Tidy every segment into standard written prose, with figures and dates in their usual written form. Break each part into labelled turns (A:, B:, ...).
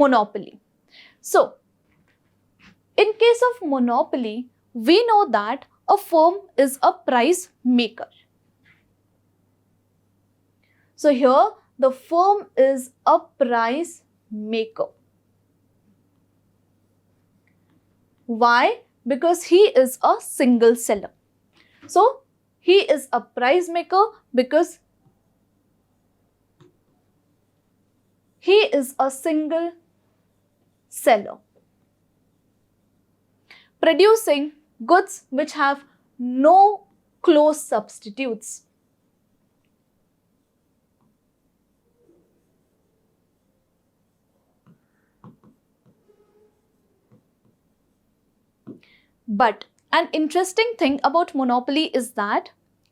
A: monopoly. So, in case of monopoly, we know that a firm is a price maker. So here the firm is a price maker. Why? Because he is a single seller. So he is a price maker because he is a single seller, producing goods which have no close substitutes. But an interesting thing about monopoly is that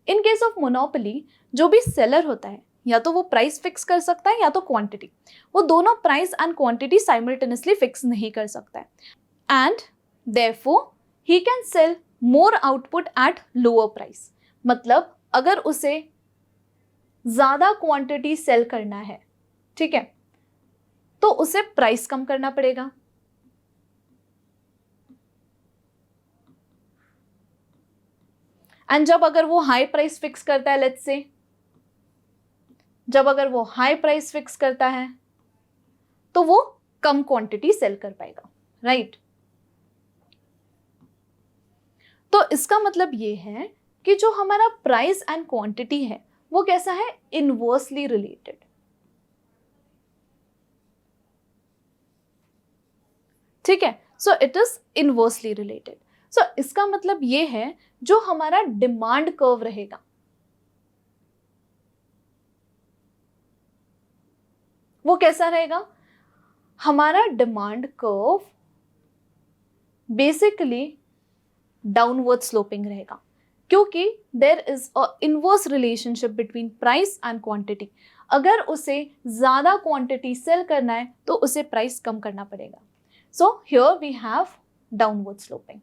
A: in case of monopoly, जो भी seller होता है या तो वो price fix कर सकता है या तो क्वांटिटी, वो दोनों price and quantity simultaneously fix नहीं कर सकता है, and therefore he can sell more output at lower price. मतलब अगर उसे ज्यादा क्वांटिटी सेल करना है, ठीक है, तो उसे प्राइस कम करना पड़ेगा. एंड जब अगर वो हाई प्राइस फिक्स करता है, लेट्स से जब अगर वो हाई प्राइस फिक्स करता है तो वो कम क्वांटिटी सेल कर पाएगा, राइट? तो इसका मतलब ये है कि जो हमारा प्राइस एंड क्वांटिटी है वो कैसा है? Inversely related. ठीक है, so it is inversely related. So इसका मतलब ये है जो हमारा डिमांड कर्व रहेगा, वो कैसा रहेगा? हमारा demand curve basically downward sloping रहेगा, क्योंकि there is a inverse relationship between price and quantity. अगर उसे ज्यादा क्वांटिटी सेल करना है तो उसे प्राइस कम करना पड़ेगा. So here we have downward sloping.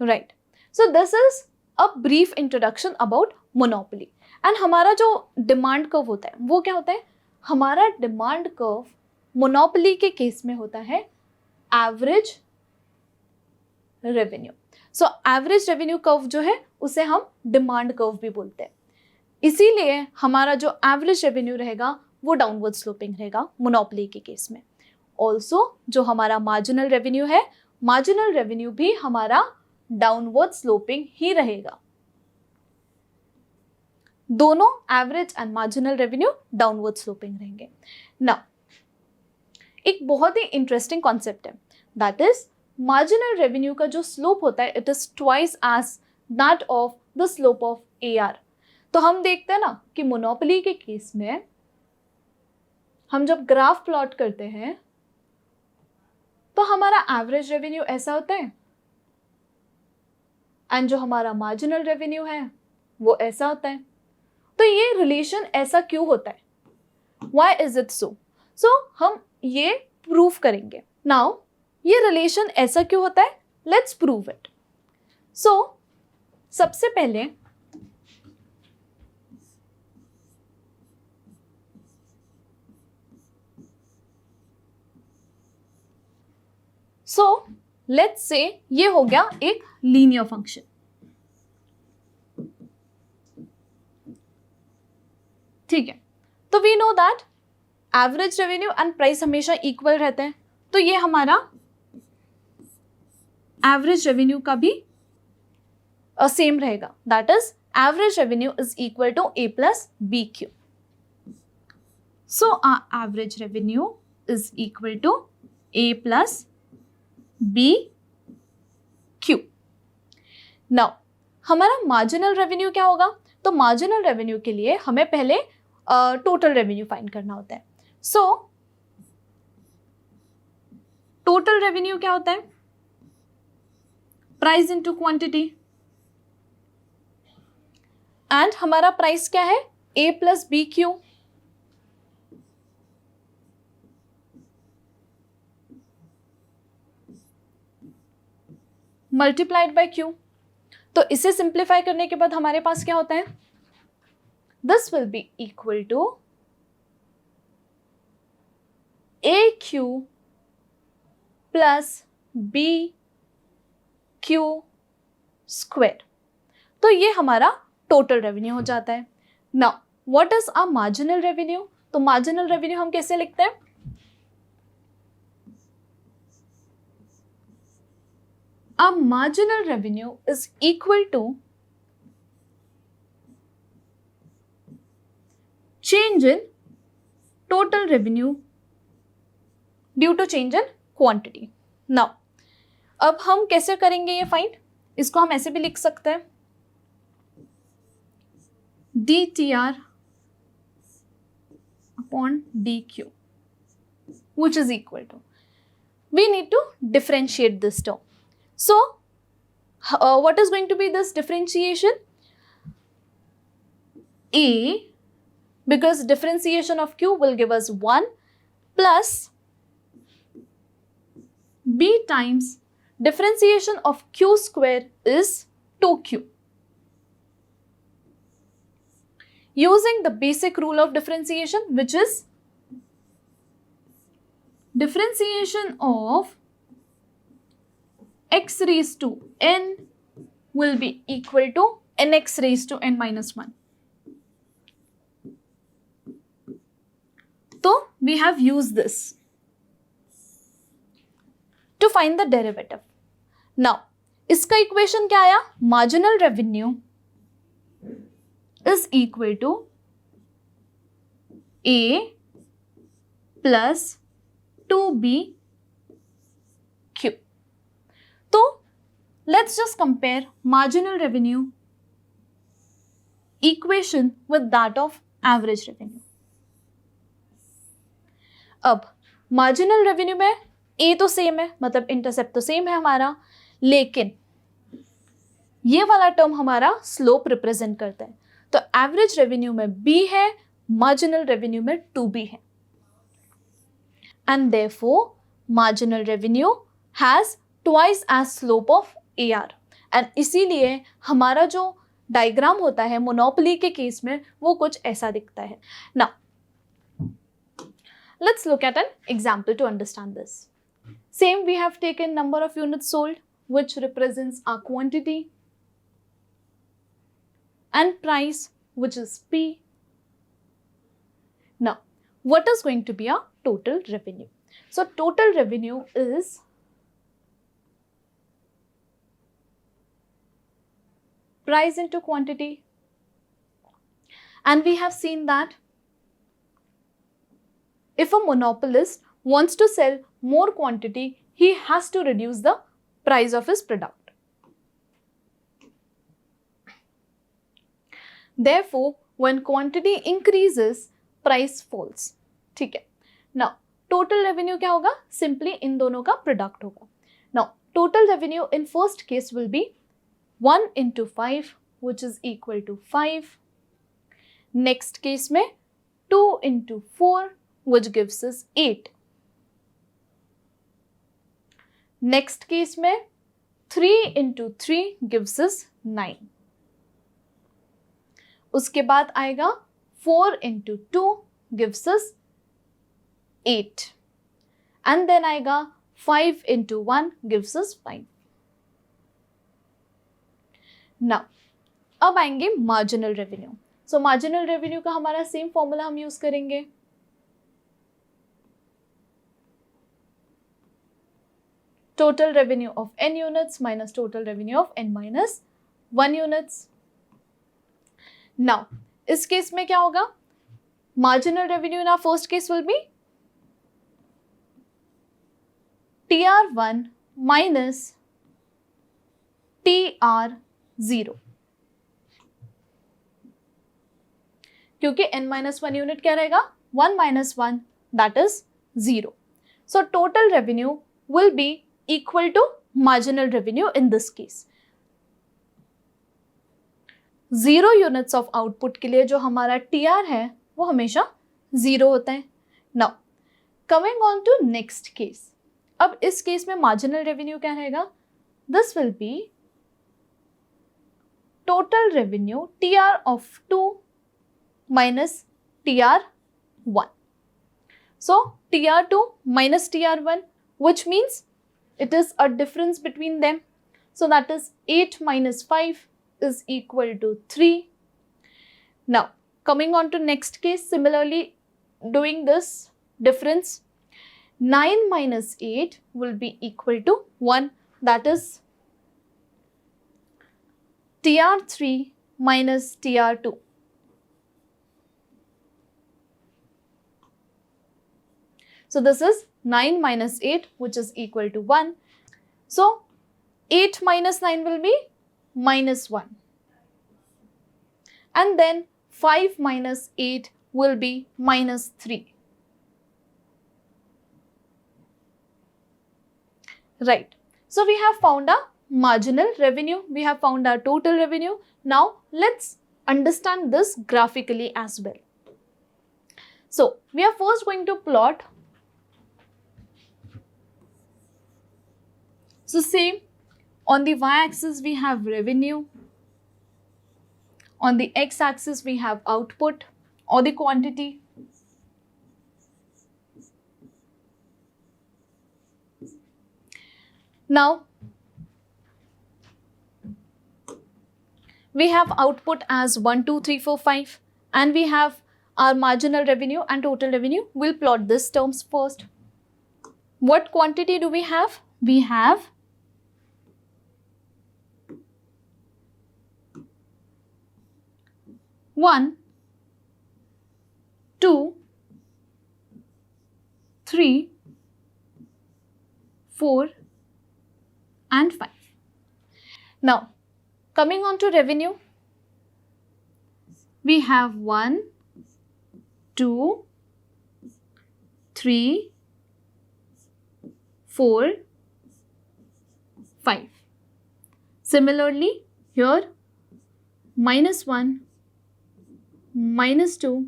A: Right, so this is a brief introduction about monopoly. And हमारा जो डिमांड कर्व होता है वो क्या होता है? हमारा डिमांड कर्व मोनोपोली के केस में होता है average revenue. So average revenue curve जो है उसे हम डिमांड कर्व भी बोलते हैं. इसीलिए हमारा जो एवरेज रेवेन्यू रहेगा वो डाउनवर्ड स्लोपिंग रहेगा मोनोपोली के केस में. ऑल्सो जो हमारा मार्जिनल रेवेन्यू है, मार्जिनल रेवेन्यू भी हमारा डाउनवर्ड स्लोपिंग ही रहेगा. दोनों average and marginal revenue downward sloping रहेंगे. नाउ एक बहुत ही इंटरेस्टिंग कॉन्सेप्ट है, दैट इज मार्जिनल रेवेन्यू का जो स्लोप होता है it is twice as that of the slope of AR. तो हम देखते हैं ना कि मोनोपोली के केस में हम जब ग्राफ प्लॉट करते हैं तो हमारा एवरेज रेवेन्यू ऐसा होता है एंड जो हमारा मार्जिनल रेवेन्यू है वो ऐसा होता है. तो ये रिलेशन ऐसा क्यों होता है? Why is it so? So हम ये प्रूव करेंगे. नाउ ये रिलेशन ऐसा क्यों होता है? Let's prove it. सो सबसे पहले लेट्स से ये हो गया एक लीनियर फंक्शन. ठीक है, तो we know that average revenue and price हमेशा इक्वल रहते हैं. तो ये हमारा एवरेज रेवेन्यू का भी सेम रहेगा, that is average revenue is equal to A plus B Q. So our average revenue is equal to A plus B Q. Now हमारा मार्जिनल रेवेन्यू क्या होगा? तो मार्जिनल रेवेन्यू के लिए हमें पहले टोटल रेवेन्यू फाइंड करना होता है. सो टोटल रेवेन्यू क्या होता है? Price into quantity. एंड हमारा प्राइस क्या है? A plus B Q. Multiplied by Q. तो इसे सिंप्लीफाई करने के बाद हमारे पास क्या होता है, this will be equal to A Q plus B Q square. तो ये हमारा टोटल रेवेन्यू हो जाता है। Now what is a marginal revenue? तो मार्जिनल रेवेन्यू हम कैसे लिखते हैं, a marginal revenue is equal to change in total revenue due to change in quantity. Now, अब हम कैसे करेंगे ये फाइंड? इसको हम ऐसे भी लिख सकते हैं, DTR upon DQ, which is equal to, we need to differentiate this term. So, what is going to be this differentiation? A, because differentiation of Q will give us 1 plus B times differentiation of Q square is 2Q. Using the basic rule of differentiation, which is differentiation of x raised to n will be equal to nx raised to n minus 1. So we have used this to find the derivative. Now, इसका equation क्या आया? Marginal revenue is equal to A plus 2B Q. तो let's just compare marginal revenue equation with that of average revenue. अब marginal revenue में A तो same है, मतलब intercept तो सेम है हमारा, लेकिन ये वाला टर्म हमारा स्लोप रिप्रेजेंट करता है। तो एवरेज रेवेन्यू में B है, मार्जिनल रेवेन्यू में 2B है, and therefore marginal revenue has twice as slope of AR, and इसीलिए हमारा जो डायग्राम होता है मोनोपोली के केस में वो कुछ ऐसा दिखता है। Now let's look at an example to understand this. Same we have taken number of units sold which represents our quantity, and price, which is P. Now, what is going to be our total revenue? So, total revenue is price into quantity, and we have seen that if a monopolist wants to sell more quantity, he has to reduce the price of his product. Therefore, when quantity increases, price falls. ठीक है। Now, total revenue क्या होगा? Simply इन दोनों का product होगा। Now, total revenue in first case will be 1 into 5, which is equal to 5. Next case में 2 into 4, which gives us 8. Next case में 3 into 3 gives us 9. उसके बाद आएगा 4 into 2 gives us 8. And then आएगा 5 into 1 gives us 5. Now अब आएंगे marginal revenue. सो marginal revenue का हमारा सेम फॉर्मूला हम यूज करेंगे, total revenue of n units minus total revenue of n minus 1 units. Now, इस केस में क्या होगा? Marginal revenue in our first case will be TR1 minus TR0, क्योंकि n minus 1 unit क्या रहेगा? 1 minus 1, that is 0. So, total revenue will be equal to marginal revenue in this case. 0 units of output के लिए जो हमारा TR है वो हमेशा 0 होता है। Now, coming on to next case. अब इस केस में marginal revenue क्या रहेगा? This will be total revenue TR of 2 minus TR1. So TR2 minus TR1, which means it is a difference between them. So that is 8 minus 5 is equal to 3. Now coming on to next case, similarly doing this difference, 9 minus 8 will be equal to 1, that is TR3 minus TR2. So this is 9 minus 8, which is equal to 1. So 8 minus 9 will be minus 1. And then 5 minus 8 will be minus 3. Right. So we have found our marginal revenue. We have found our total revenue. Now let's understand this graphically as well. So we are first going to plot. So same, on the y-axis we have revenue, on the x-axis we have output or the quantity. Now we have output as 1, 2, 3, 4, 5 and we have our marginal revenue and total revenue. We'll plot these terms first. What quantity do we have? We have 1, 2, 3, 4 and 5. Now coming on to revenue, we have 1, 2, 3, 4, 5. Similarly here minus 1, minus 2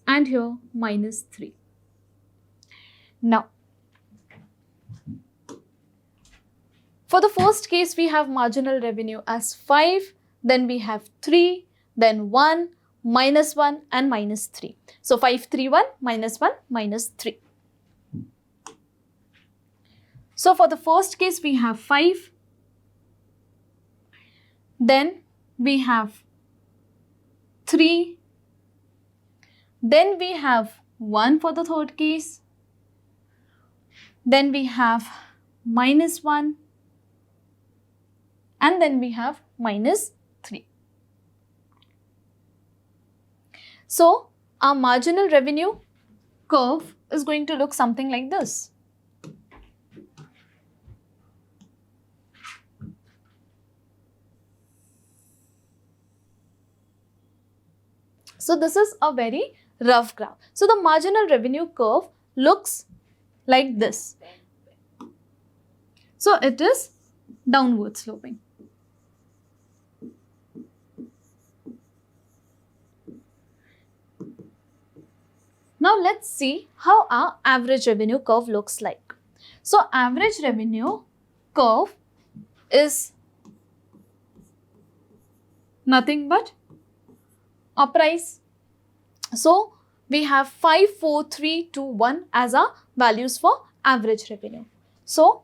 A: and here minus 3. Now for the first case we have marginal revenue as 5, then we have 3, then 1, minus 1 and minus 3. So 5, 3, 1, minus 1, minus 3. So for the first case we have 5, then we have 3, then we have 1 for the third case, then we have minus 1 and then we have minus 3. So our marginal revenue curve is going to look something like this. So this is a very rough graph. So the marginal revenue curve looks like this. So it is downward sloping. Now let's see how our average revenue curve looks like. So average revenue curve is nothing but a price. So we have 5, 4, 3, 2, 1 as our values for average revenue. So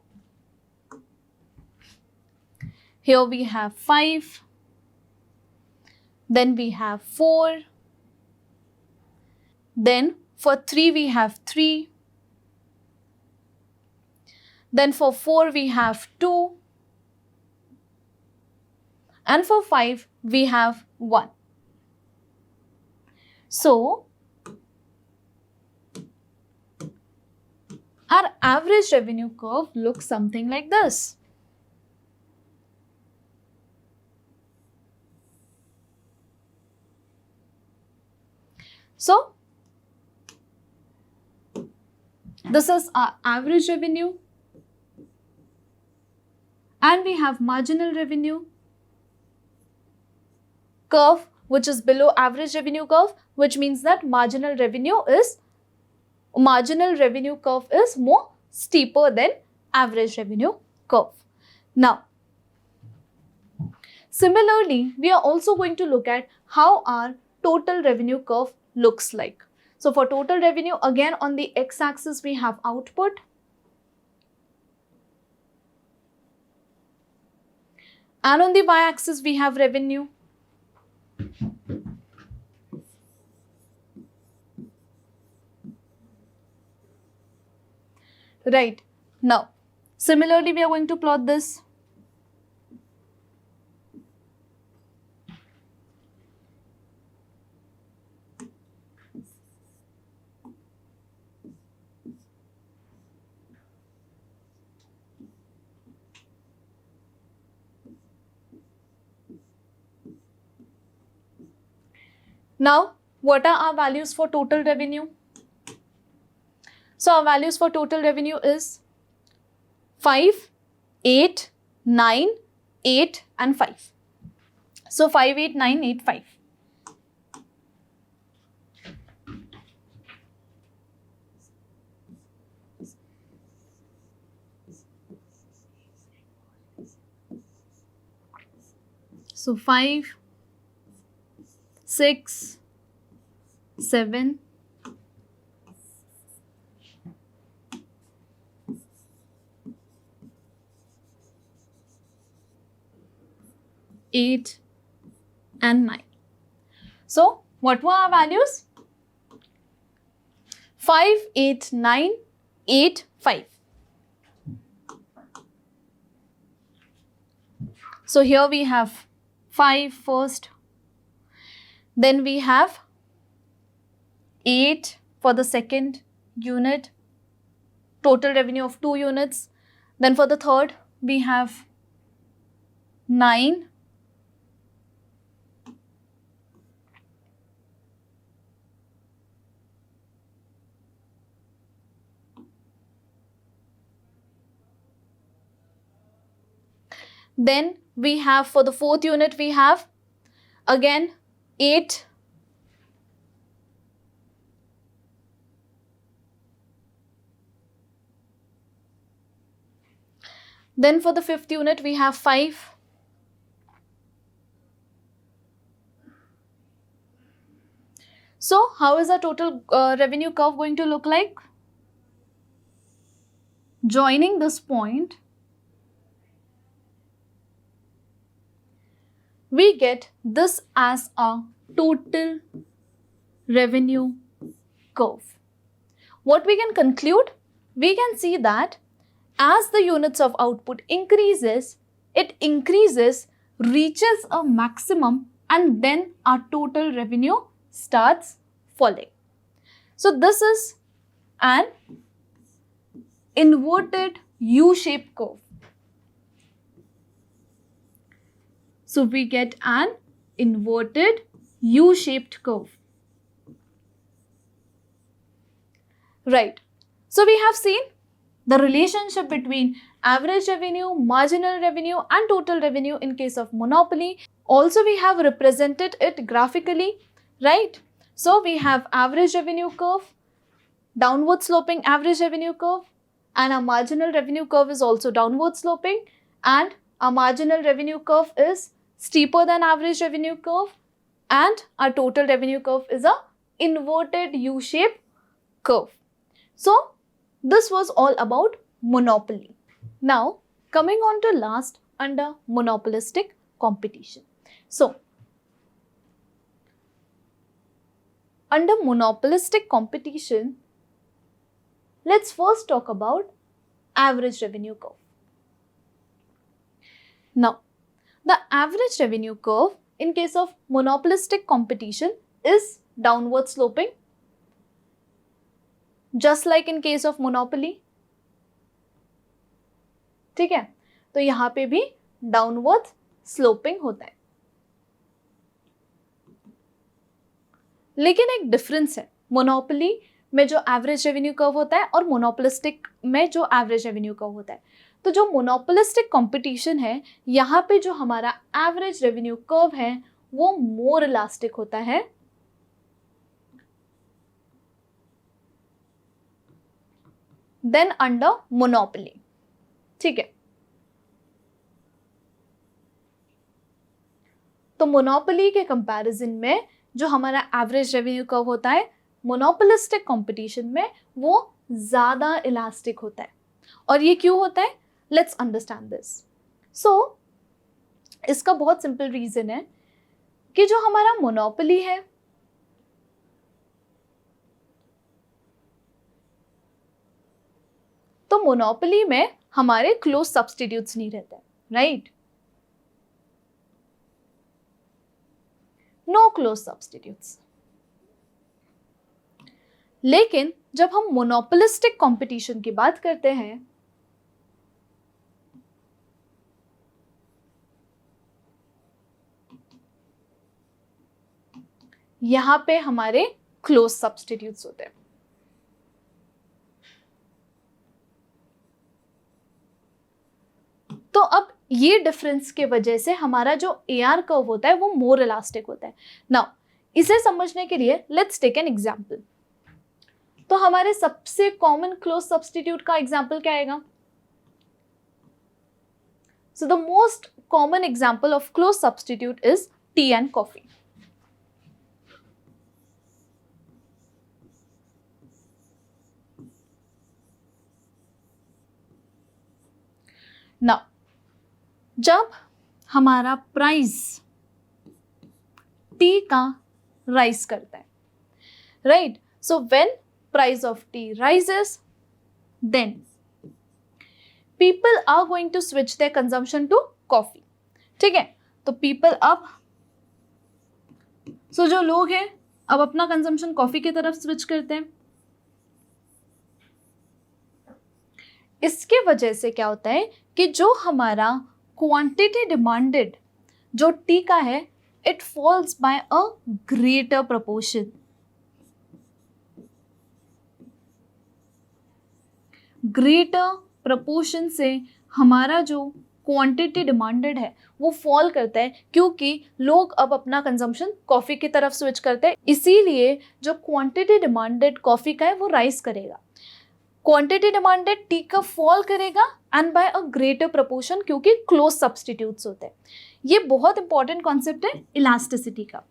A: here we have 5, then we have 4, then for 3 we have 3, then for 4 we have 2 and for 5 we have 1. So our average revenue curve looks something like this. So this is our average revenue and we have marginal revenue curve which is below average revenue curve, which means that marginal revenue curve is more steeper than average revenue curve. Now Similarly, we are also going to look at how our total revenue curve looks like. So for total revenue, again on the x-axis we have output, and on the y-axis we have revenue. Right. Now, similarly, we are going to plot this. Now, what are our values for total revenue? So, our values for total revenue is 5, 8, 9, 8 and 5. So, 5, 8, 9, 8, 5. So, 5, 6, 7, 8 and 9. So, what were our values? 5, 8, 9, 8, 5. So, here we have 5 first, then we have 8 for the second unit, total revenue of 2 units. Then for the third, we have 9. Then we have for the fourth unit, we have again 8. Then for the fifth unit, we have 5. So, how is our total revenue curve going to look like? Joining this point, we get this as a total revenue curve. What we can conclude? We can see that as the units of output increases, it increases, reaches a maximum, and then our total revenue starts falling. So this is an inverted U-shaped curve. So we get an inverted U-shaped curve. Right. So we have seen the relationship between average revenue, marginal revenue and total revenue in case of monopoly. Also we have represented it graphically, right? So we have average revenue curve, downward sloping average revenue curve, and our marginal revenue curve is also downward sloping, and our marginal revenue curve is steeper than average revenue curve, and our total revenue curve is a inverted U-shaped curve. So this was all about monopoly. Now coming on to last under monopolistic competition. So under monopolistic competition, let's first talk about average revenue curve. Now, the average revenue curve in case of monopolistic competition is downward sloping, just like in case of monopoly. ठीक है, तो यहाँ पे भी downward sloping होता है. लेकिन एक डिफरेंस है, मोनोपोली में जो एवरेज रेवेन्यू कर्व होता है और मोनोपोलिस्टिक में जो एवरेज रेवेन्यू कर्व होता है. तो जो मोनोपोलिस्टिक कंपटीशन है, यहाँ पे जो हमारा एवरेज रेवेन्यू कर्व है वो मोर इलास्टिक होता है देन अंडर मोनोपोली. ठीक है. तो मोनोपोली के कंपैरिजन में जो हमारा एवरेज रेवेन्यू कर्व होता है मोनोपोलिस्टिक कंपटीशन में वो ज़्यादा इलास्टिक होता है। और ये क्यों होता है? Let's understand this. सो इसका बहुत सिंपल रीज़न है कि जो हमारा मोनोपोली है तो मोनोपोली में हमारे क्लोज सब्स्टिट्यूट्स नहीं रहते, राइट? No close substitutes. लेकिन जब हम मोनोपोलिस्टिक कंपटीशन की बात करते हैं यहां पे हमारे क्लोज सब्स्टिट्यूट्स होते हैं। तो अब ये डिफरेंस के वजह से हमारा जो AR कर्व होता है वो मोर इलास्टिक होता है। नाउ इसे समझने के लिए लेट्स टेक एन एग्जांपल। तो हमारे सबसे कॉमन क्लोज सब्स्टिट्यूट का एग्जांपल क्या आएगा? So the most common example of close substitute is tea and coffee. Now जब हमारा प्राइस टी का राइज करता है, right? So when price of tea rises then people are going to switch their consumption to coffee, ठीक है? तो people अब जो लोग हैं अब अपना कंजम्पशन कॉफी की तरफ स्विच करते हैं। इसके वजह से क्या होता है कि जो हमारा क्वांटिटी डिमांडेड जो टी का है it falls by a greater proportion. Greater proportion से हमारा जो क्वांटिटी डिमांडेड है वो फॉल करता है क्योंकि लोग अब अपना कंजम्पशन कॉफ़ी की तरफ स्विच करते हैं। इसीलिए जो क्वांटिटी डिमांडेड कॉफ़ी का है वो राइज करेगा, क्वांटिटी डिमांडेड टी का फॉल करेगा and by a greater proportion क्योंकि क्लोज सब्स्टिट्यूट्स होते हैं। ये बहुत इंपॉर्टेंट कॉन्सेप्ट है इलास्टिसिटी का।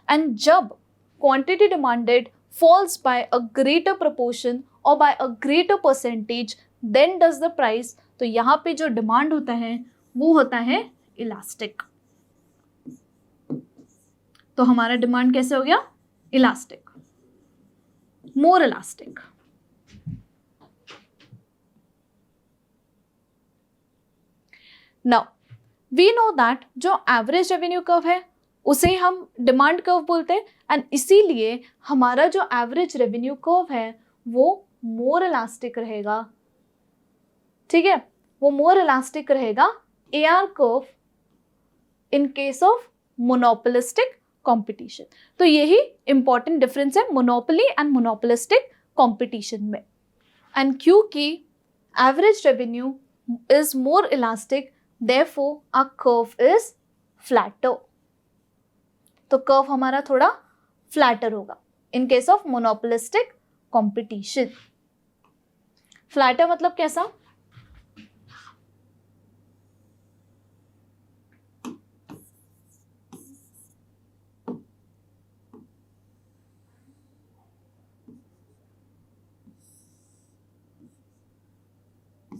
A: एंड जब quantity demanded falls by a greater proportion और by a greater percentage than does the price, तो यहाँ पे जो डिमांड होता है वो होता है इलास्टिक। तो हमारा डिमांड कैसे हो गया? Elastic, more elastic. Now we know that जो एवरेज रेवेन्यू कर्व है उसे हम डिमांड कर्व बोलते हैं एंड इसीलिए हमारा जो एवरेज रेवेन्यू कर्व है वो मोर इलास्टिक रहेगा, ठीक है? वो मोर इलास्टिक रहेगा AR curve in case of monopolistic competition. तो यही इंपॉर्टेंट डिफरेंस है मोनोपोली एंड मोनोपोलिस्टिक कंपटीशन में। एंड क्योंकि average revenue is more elastic therefore our curve is flatter। तो कर्व हमारा थोड़ा फ्लैटर होगा in case of monopolistic competition. Flatter मतलब कैसा?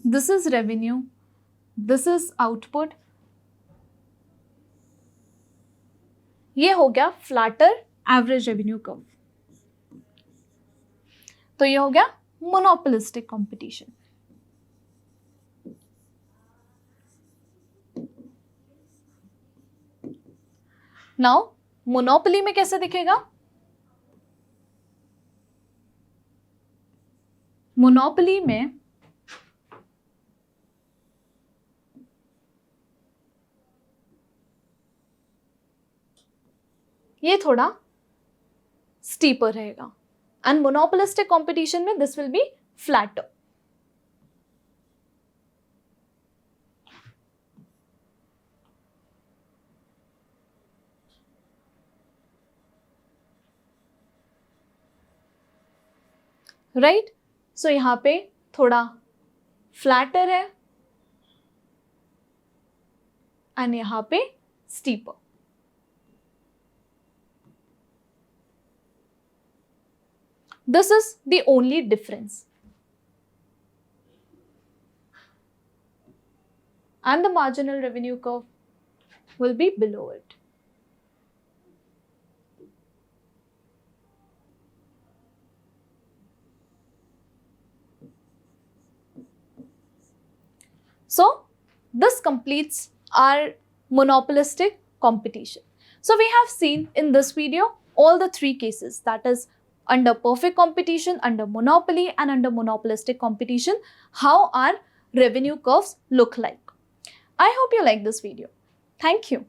A: This is revenue, this is output. ये हो गया फ्लैटर एवरेज रेवेन्यू कर्व। तो ये हो गया मोनोपोलिस्टिक कंपटीशन। नाउ मोनोपोली में कैसे दिखेगा? मोनोपोली में ये थोड़ा स्टीपर रहेगा एंड मोनोपोलिस्टिक कंपटीशन में this will be flatter. Right? So यहां पे थोड़ा फ्लैटर है एंड यहां पे steeper. This is the only difference. And the marginal revenue curve will be below it. So this completes our monopolistic competition. So we have seen in this video all the three cases, that is under perfect competition, under monopoly and under monopolistic competition, how our revenue curves look like. I hope you like this video. Thank you.